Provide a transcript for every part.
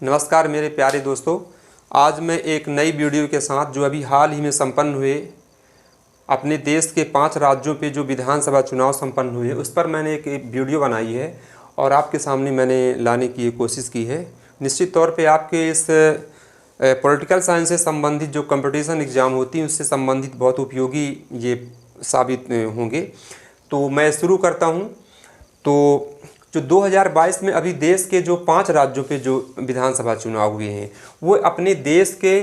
नमस्कार मेरे प्यारे दोस्तों, आज मैं एक नई वीडियो के साथ जो अभी हाल ही में संपन्न हुए अपने देश के 5 राज्यों पे जो विधानसभा चुनाव संपन्न हुए उस पर मैंने एक वीडियो बनाई है और आपके सामने मैंने लाने की कोशिश की है। निश्चित तौर पे आपके इस पॉलिटिकल साइंस से संबंधित जो कंपटीशन एग्ज़ाम होती हैं उससे संबंधित बहुत उपयोगी ये साबित होंगे। तो मैं शुरू करता हूँ। तो जो 2022 में अभी देश के जो 5 राज्यों पे जो विधानसभा चुनाव हुए हैं वो अपने देश के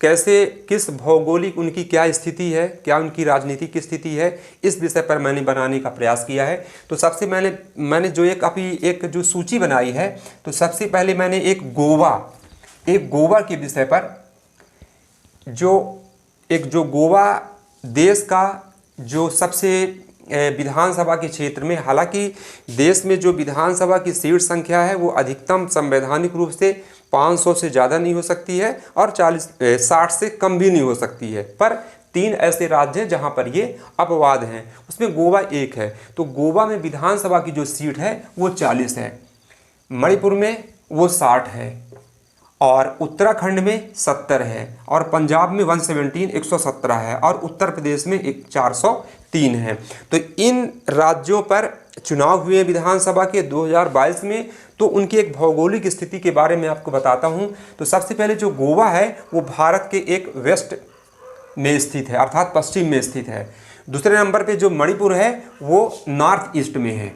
कैसे, किस भौगोलिक उनकी क्या स्थिति है, क्या उनकी राजनीतिक स्थिति है, इस विषय पर मैंने बनाने का प्रयास किया है। तो सबसे मैंने जो एक जो सूची बनाई है, तो सबसे पहले मैंने एक गोवा के विषय पर जो गोवा देश का जो सबसे विधानसभा के क्षेत्र में, हालांकि देश में जो विधानसभा की सीट संख्या है वो अधिकतम संवैधानिक रूप से 500 से ज़्यादा नहीं हो सकती है और 60 से कम भी नहीं हो सकती है, पर 3 ऐसे राज्य हैं जहां पर ये अपवाद हैं, उसमें गोवा एक है। तो गोवा में विधानसभा की जो सीट है वो 40 है, मणिपुर में वो 60 है और उत्तराखंड में 70 है और पंजाब में 117 है और उत्तर प्रदेश में 403 है। तो इन राज्यों पर चुनाव हुए विधानसभा के 2022 में, तो उनकी एक भौगोलिक स्थिति के बारे में आपको बताता हूं। तो सबसे पहले जो गोवा है वो भारत के एक वेस्ट में स्थित है, अर्थात पश्चिम में स्थित है। दूसरे नंबर पे जो मणिपुर है वो नॉर्थ ईस्ट में है।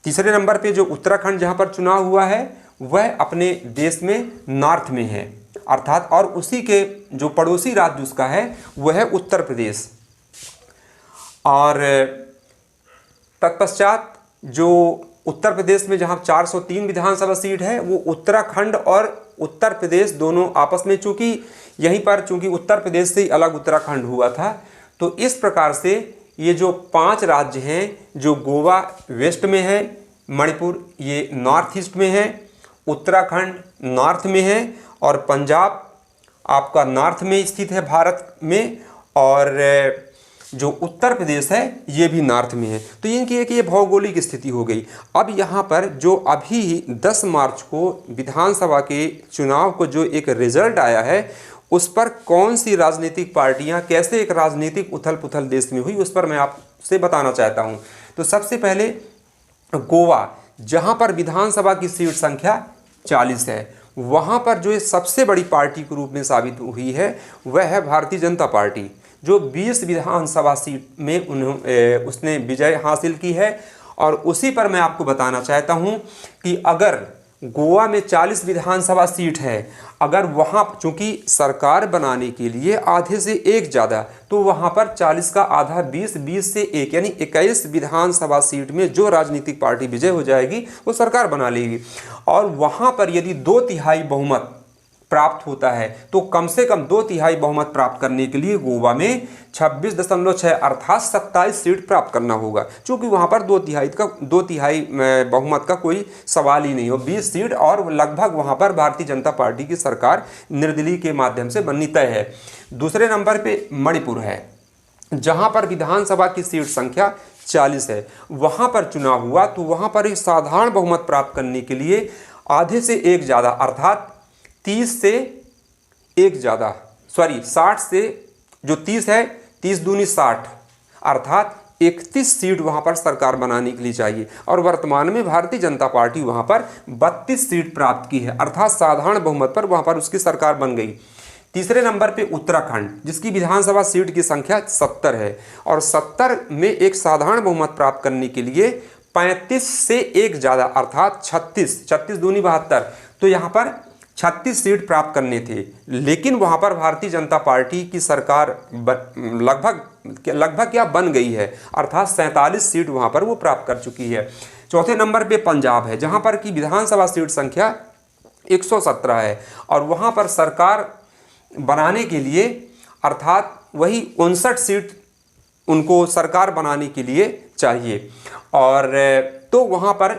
तीसरे नंबर पे जो उत्तराखंड जहां पर चुनाव हुआ है वह अपने देश में नॉर्थ में है, अर्थात, और उसी के जो पड़ोसी राज्य उसका है वह है उत्तर प्रदेश। और तत्पश्चात जो उत्तर प्रदेश में जहां 403 विधानसभा सीट है वो उत्तराखंड और उत्तर प्रदेश दोनों आपस में, चूंकि उत्तर प्रदेश से ही अलग उत्तराखंड हुआ था, तो इस प्रकार से ये जो 5 राज्य हैं, जो गोवा वेस्ट में है, मणिपुर ये नॉर्थ ईस्ट में है, उत्तराखंड नॉर्थ में है और पंजाब आपका नॉर्थ में स्थित है भारत में, और जो उत्तर प्रदेश है ये भी नॉर्थ में है। तो इनकी एक ये भौगोलिक स्थिति हो गई। अब यहाँ पर जो अभी 10 मार्च को विधानसभा के चुनाव को जो एक रिजल्ट आया है उस पर कौन सी राजनीतिक पार्टियाँ, कैसे एक राजनीतिक उथल पुथल देश में हुई, उस पर मैं आपसे बताना चाहता हूँ। तो सबसे पहले गोवा, जहाँ पर विधानसभा की सीट संख्या 40 है, वहाँ पर जो सबसे बड़ी पार्टी के रूप में साबित हुई है वह है भारतीय जनता पार्टी, जो 20 विधानसभा सीट में उसने विजय हासिल की है। और उसी पर मैं आपको बताना चाहता हूँ कि अगर गोवा में 40 विधानसभा सीट है, अगर वहाँ चूँकि सरकार बनाने के लिए आधे से एक ज़्यादा, तो वहाँ पर 40 का आधा 20 से 1 यानी 21 विधानसभा सीट में जो राजनीतिक पार्टी विजय हो जाएगी वो सरकार बना लेगी। और वहाँ पर यदि 2/3 बहुमत प्राप्त होता है तो कम से कम 2/3 बहुमत प्राप्त करने के लिए गोवा में 26.6 अर्थात 27 सीट प्राप्त करना होगा, क्योंकि वहाँ पर 2/3 बहुमत का कोई सवाल ही नहीं हो, 20 सीट, और लगभग वहाँ पर भारतीय जनता पार्टी की सरकार निर्दलीय के माध्यम से बननी तय है। दूसरे नंबर पे मणिपुर है, जहाँ पर विधानसभा की सीट संख्या 40 है, वहाँ पर चुनाव हुआ तो वहाँ पर एक साधारण बहुमत प्राप्त करने के लिए आधे से एक ज़्यादा, अर्थात 30 से एक ज़्यादा, 60 से जो 30 है, 30 दूनी 60, अर्थात 31 सीट वहाँ पर सरकार बनाने के लिए चाहिए। और वर्तमान में भारतीय जनता पार्टी वहाँ पर 32 सीट प्राप्त की है, अर्थात साधारण बहुमत पर वहाँ पर उसकी सरकार बन गई। तीसरे नंबर पे उत्तराखंड, जिसकी विधानसभा सीट की संख्या 70 है और 70 में एक साधारण बहुमत प्राप्त करने के लिए 35 से एक ज़्यादा, अर्थात 36 दूनी 72, तो यहाँ पर 36 सीट प्राप्त करने थे। लेकिन वहाँ पर भारतीय जनता पार्टी की सरकार लगभग क्या बन गई है, अर्थात 47 सीट वहाँ पर वो प्राप्त कर चुकी है। चौथे नंबर पे पंजाब है, जहाँ पर की विधानसभा सीट संख्या 117 है और वहाँ पर सरकार बनाने के लिए, अर्थात वही 59 सीट उनको सरकार बनाने के लिए चाहिए। और तो वहाँ पर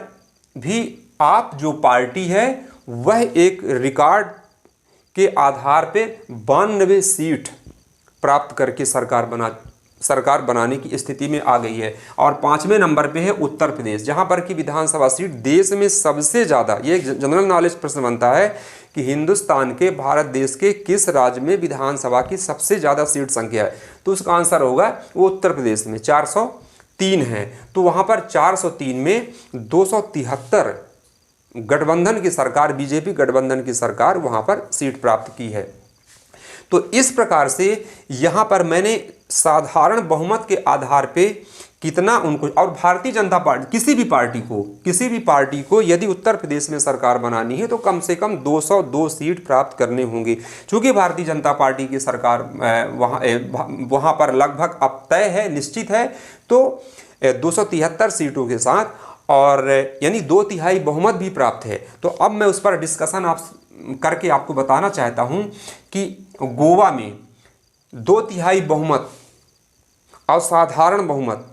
भी आप जो पार्टी है वह एक रिकॉर्ड के आधार पे 92 सीट प्राप्त करके सरकार बना सरकार बनाने की स्थिति में आ गई है। और 5वें नंबर पे है उत्तर प्रदेश, जहां पर की विधानसभा सीट देश में सबसे ज़्यादा, ये एक जनरल नॉलेज प्रश्न बनता है कि हिंदुस्तान के, भारत देश के किस राज्य में विधानसभा की सबसे ज़्यादा सीट संख्या है, तो उसका आंसर होगा वो उत्तर प्रदेश में 403 है। तो वहाँ पर 403 में 273 गठबंधन की सरकार, बीजेपी गठबंधन की सरकार वहाँ पर सीट प्राप्त की है। तो इस प्रकार से यहाँ पर मैंने साधारण बहुमत के आधार पे कितना उनको, और भारतीय जनता पार्टी, किसी भी पार्टी को यदि उत्तर प्रदेश में सरकार बनानी है तो कम से कम 202 सीट प्राप्त करने होंगे। चूँकि भारतीय जनता पार्टी की सरकार वहाँ पर लगभग अब तय है, निश्चित है, तो 273 सीटों के साथ, और यानी 2/3 बहुमत भी प्राप्त है। तो अब मैं उस पर डिस्कशन करके आपको बताना चाहता हूं कि गोवा में 2/3 बहुमत, असाधारण बहुमत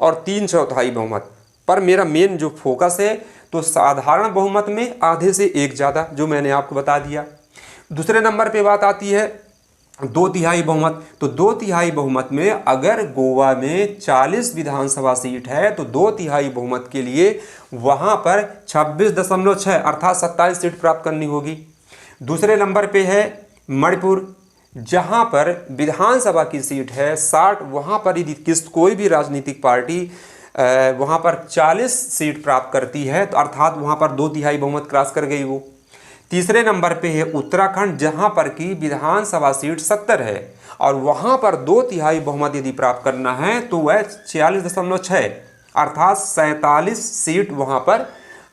और 3/4 बहुमत पर मेरा मेन जो फोकस है, तो साधारण बहुमत में आधे से एक ज़्यादा, जो मैंने आपको बता दिया। दूसरे नंबर पे बात आती है 2/3 बहुमत। तो 2/3 बहुमत में अगर गोवा में 40 विधानसभा सीट है तो 2/3 बहुमत के लिए वहाँ पर 26.6 अर्थात 27 सीट प्राप्त करनी होगी। दूसरे नंबर पे है मणिपुर, जहाँ पर विधानसभा की सीट है 60, वहाँ पर यदि कोई भी राजनीतिक पार्टी वहाँ पर 40 सीट प्राप्त करती है तो अर्थात वहाँ पर 2/3 बहुमत क्रॉस कर गई वो। तीसरे नंबर पे है उत्तराखंड, जहाँ पर की विधानसभा सीट 70 है और वहाँ पर 2/3 बहुमत यदि प्राप्त करना है तो वह 46.6 अर्थात 47 सीट वहाँ पर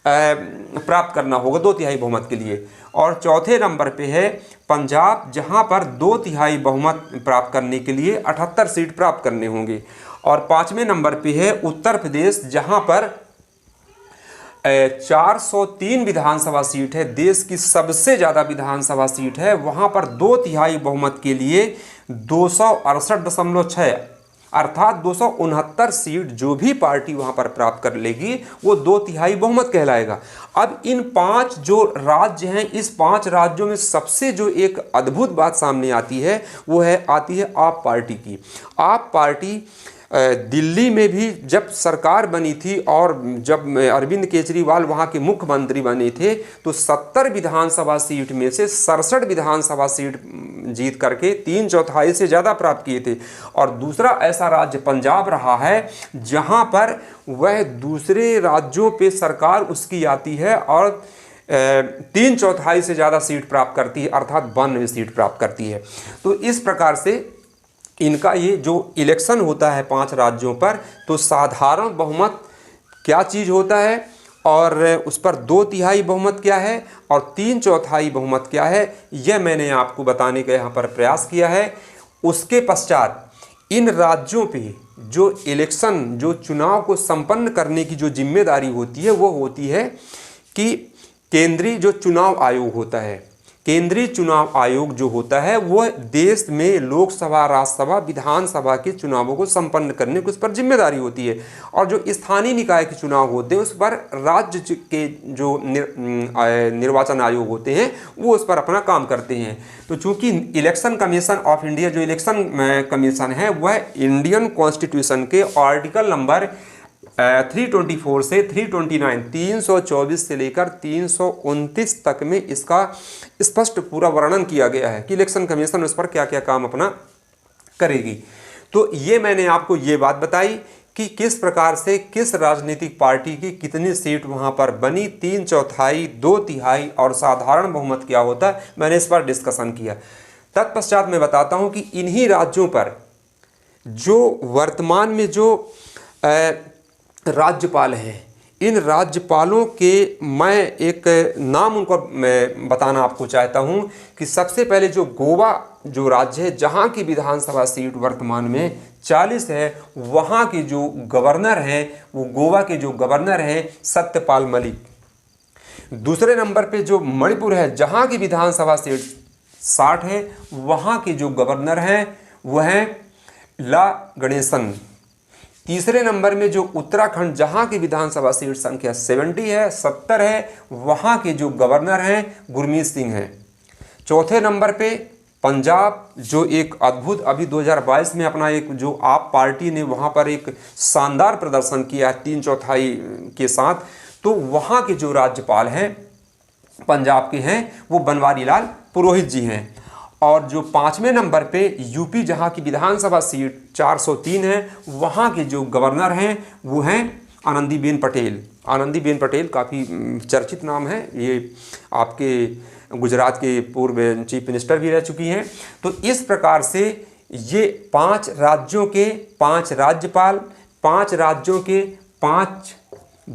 प्राप्त करना होगा 2/3 बहुमत के लिए। और चौथे नंबर पे है पंजाब, जहाँ पर 2/3 बहुमत प्राप्त करने के लिए 78 सीट प्राप्त करने होंगे। और 5वें नंबर पे है उत्तर प्रदेश, जहाँ पर 403 विधानसभा सीट है, देश की सबसे ज़्यादा विधानसभा सीट है। वहाँ पर 2/3 बहुमत के लिए 268.6 अर्थात 269 सीट जो भी पार्टी वहाँ पर प्राप्त कर लेगी वो 2/3 बहुमत कहलाएगा। अब इन 5 जो राज्य हैं, इस 5 राज्यों में सबसे जो एक अद्भुत बात सामने आती है वो आती है आप पार्टी की। आप पार्टी दिल्ली में भी जब सरकार बनी थी और जब अरविंद केजरीवाल वहाँ के मुख्यमंत्री बने थे तो 70 विधानसभा सीट में से 67 विधानसभा सीट जीत करके 3/4 से ज़्यादा प्राप्त किए थे। और दूसरा ऐसा राज्य पंजाब रहा है जहाँ पर वह दूसरे राज्यों पे सरकार उसकी आती है और 3/4 से ज़्यादा सीट प्राप्त करती है अर्थात 92 सीट प्राप्त करती है। तो इस प्रकार से इनका ये जो इलेक्शन होता है 5 राज्यों पर, तो साधारण बहुमत क्या चीज़ होता है और उस पर 2/3 बहुमत क्या है और 3/4 बहुमत क्या है, यह मैंने आपको बताने का यहाँ पर प्रयास किया है। उसके पश्चात इन राज्यों पे जो इलेक्शन, जो चुनाव को संपन्न करने की जो जिम्मेदारी होती है वो होती है कि केंद्रीय जो चुनाव आयोग होता है, केंद्रीय चुनाव आयोग जो होता है वह देश में लोकसभा, राज्यसभा, विधानसभा के चुनावों को संपन्न करने की उस पर जिम्मेदारी होती है। और जो स्थानीय निकाय के चुनाव होते हैं उस पर राज्य के जो निर्वाचन आयोग होते हैं वो उस पर अपना काम करते हैं। तो चूंकि इलेक्शन कमीशन ऑफ इंडिया, जो इलेक्शन कमीशन है, वह इंडियन कॉन्स्टिट्यूशन के आर्टिकल नंबर 324 से 329, 324 से लेकर 329 तक में इसका स्पष्ट पूरा वर्णन किया गया है कि इलेक्शन कमीशन उस पर क्या क्या काम अपना करेगी। तो ये मैंने आपको ये बात बताई कि किस प्रकार से किस राजनीतिक पार्टी की कितनी सीट वहाँ पर बनी, 3/4, 2/3 और साधारण बहुमत क्या होता है, मैंने इस पर डिस्कशन किया। तत्पश्चात मैं बताता हूँ कि इन्हीं राज्यों पर जो वर्तमान में जो राज्यपाल हैं, इन राज्यपालों के मैं एक नाम उनको मैं बताना आपको चाहता हूं कि सबसे पहले जो गोवा जो राज्य है, जहां की विधानसभा सीट वर्तमान में 40 है, वहां के जो गवर्नर हैं वो गोवा के जो गवर्नर हैं सत्यपाल मलिक। दूसरे नंबर पे जो मणिपुर है, जहां की विधानसभा सीट 60 है, वहां के जो गवर्नर हैं वह हैं ला गणेशन। तीसरे नंबर में जो उत्तराखंड, जहां की विधानसभा सीट संख्या 70 है, वहां के जो गवर्नर हैं गुरमीत सिंह हैं। चौथे नंबर पे पंजाब जो एक अद्भुत अभी 2022 में अपना एक जो आप पार्टी ने वहाँ पर एक शानदार प्रदर्शन किया 3/4 के साथ, तो वहाँ के जो राज्यपाल हैं पंजाब के हैं वो बनवारी लाल पुरोहित जी हैं। और जो 5वें नंबर पे यूपी जहाँ की विधानसभा सीट 403 है, वहाँ के जो गवर्नर हैं वो हैं आनंदीबेन पटेल। आनंदीबेन पटेल काफ़ी चर्चित नाम है, ये आपके गुजरात के पूर्व चीफ मिनिस्टर भी रह चुकी हैं। तो इस प्रकार से ये 5 राज्यों के 5 राज्यपाल, 5 राज्यों के 5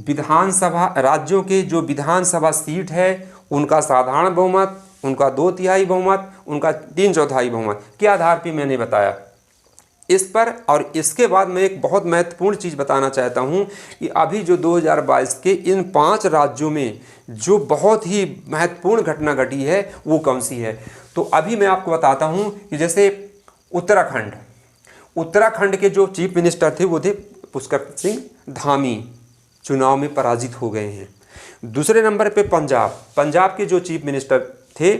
विधानसभा, राज्यों के जो विधानसभा सीट है उनका साधारण बहुमत, उनका 2/3 बहुमत, उनका 3/4 बहुमत के आधार पर मैंने बताया इस पर। और इसके बाद मैं एक बहुत महत्वपूर्ण चीज़ बताना चाहता हूं कि अभी जो 2022 के इन 5 राज्यों में जो बहुत ही महत्वपूर्ण घटना घटी है वो कौन सी है। तो अभी मैं आपको बताता हूं कि जैसे उत्तराखंड के जो चीफ मिनिस्टर थे वो थे पुष्कर सिंह धामी, चुनाव में पराजित हो गए हैं। दूसरे नंबर पे पंजाब के जो चीफ मिनिस्टर थे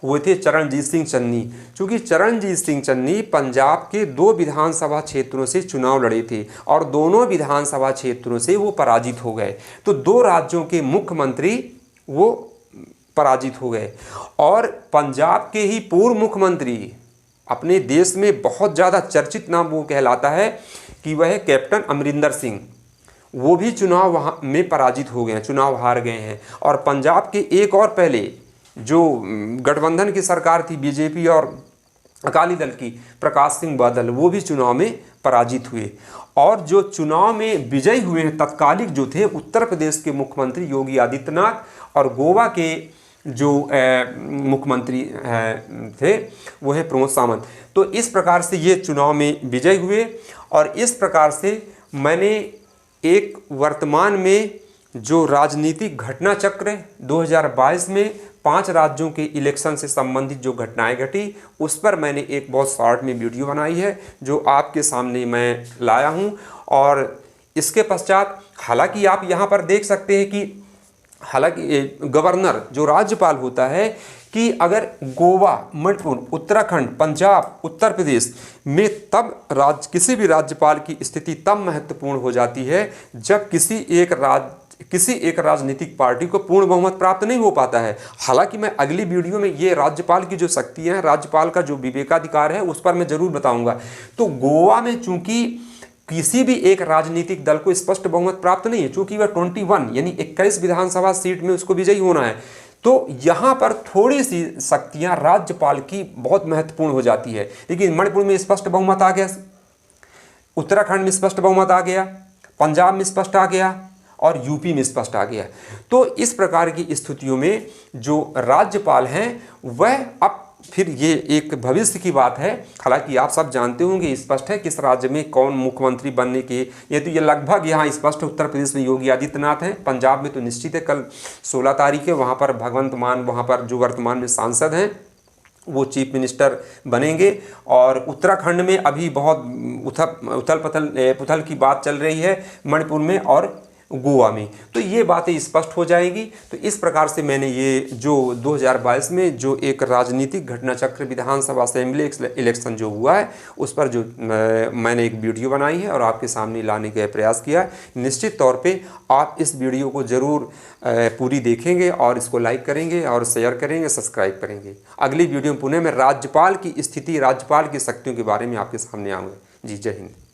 वो थे चरणजीत सिंह चन्नी। चूँकि चरणजीत सिंह चन्नी पंजाब के 2 विधानसभा क्षेत्रों से चुनाव लड़े थे और दोनों विधानसभा क्षेत्रों से वो पराजित हो गए, तो 2 राज्यों के मुख्यमंत्री वो पराजित हो गए। और पंजाब के ही पूर्व मुख्यमंत्री, अपने देश में बहुत ज़्यादा चर्चित नाम वो कहलाता है कि वह कैप्टन अमरिंदर सिंह, वो भी चुनाव वहाँ में पराजित हो गए हैं, चुनाव हार गए हैं। और पंजाब के एक और पहले जो गठबंधन की सरकार थी बीजेपी और अकाली दल की, प्रकाश सिंह बादल, वो भी चुनाव में पराजित हुए। और जो चुनाव में विजयी हुए हैं तत्कालिक जो थे उत्तर प्रदेश के मुख्यमंत्री योगी आदित्यनाथ और गोवा के जो मुख्यमंत्री थे वो है प्रमोद सावंत। तो इस प्रकार से ये चुनाव में विजयी हुए। और इस प्रकार से मैंने एक वर्तमान में जो राजनीतिक घटना चक्र 2022 में 5 राज्यों के इलेक्शन से संबंधित जो घटनाएं घटी उस पर मैंने एक बहुत शॉर्ट में वीडियो बनाई है जो आपके सामने मैं लाया हूं। और इसके पश्चात हालांकि आप यहां पर देख सकते हैं कि हालांकि गवर्नर जो राज्यपाल होता है कि अगर गोवा, मणिपुर, उत्तराखंड, पंजाब, उत्तर प्रदेश में तब किसी भी राज्यपाल की स्थिति तब महत्वपूर्ण हो जाती है जब किसी एक राजनीतिक पार्टी को पूर्ण बहुमत प्राप्त नहीं हो पाता है। हालांकि मैं अगली वीडियो में ये राज्यपाल की जो शक्तियां हैं, राज्यपाल का जो विवेकाधिकार है उस पर मैं जरूर बताऊंगा। तो गोवा में चूंकि किसी भी एक राजनीतिक दल को स्पष्ट बहुमत प्राप्त नहीं है, चूंकि वह 21 यानी 21 विधानसभा सीट में उसको विजयी होना है, तो यहाँ पर थोड़ी सी शक्तियाँ राज्यपाल की बहुत महत्वपूर्ण हो जाती है। लेकिन मणिपुर में स्पष्ट बहुमत आ गया, उत्तराखंड में स्पष्ट बहुमत आ गया, पंजाब में स्पष्ट आ गया और यूपी में स्पष्ट आ गया। तो इस प्रकार की स्थितियों में जो राज्यपाल हैं वह अब फिर ये एक भविष्य की बात है। हालांकि आप सब जानते होंगे, स्पष्ट है किस राज्य में कौन मुख्यमंत्री बनने के, ये तो ये लगभग यहाँ स्पष्ट है। उत्तर प्रदेश में योगी आदित्यनाथ हैं, पंजाब में तो निश्चित है कल 16 तारीख है, वहाँ पर भगवंत मान, वहाँ पर जो वर्तमान में सांसद हैं वो चीफ मिनिस्टर बनेंगे। और उत्तराखंड में अभी बहुत उथल पुथल की बात चल रही है, मणिपुर में और गोवा में, तो ये बातें स्पष्ट हो जाएगी। तो इस प्रकार से मैंने ये जो 2022 में जो एक राजनीतिक घटना चक्र विधानसभा असेंबली इलेक्शन जो हुआ है उस पर जो मैंने एक वीडियो बनाई है और आपके सामने लाने का प्रयास किया है। निश्चित तौर पे आप इस वीडियो को ज़रूर पूरी देखेंगे और इसको लाइक करेंगे और शेयर करेंगे, सब्सक्राइब करेंगे। अगली वीडियो में पुनः मैं राज्यपाल की स्थिति, राज्यपाल की शक्तियों के बारे में आपके सामने आऊँगा। जी, जय हिंद।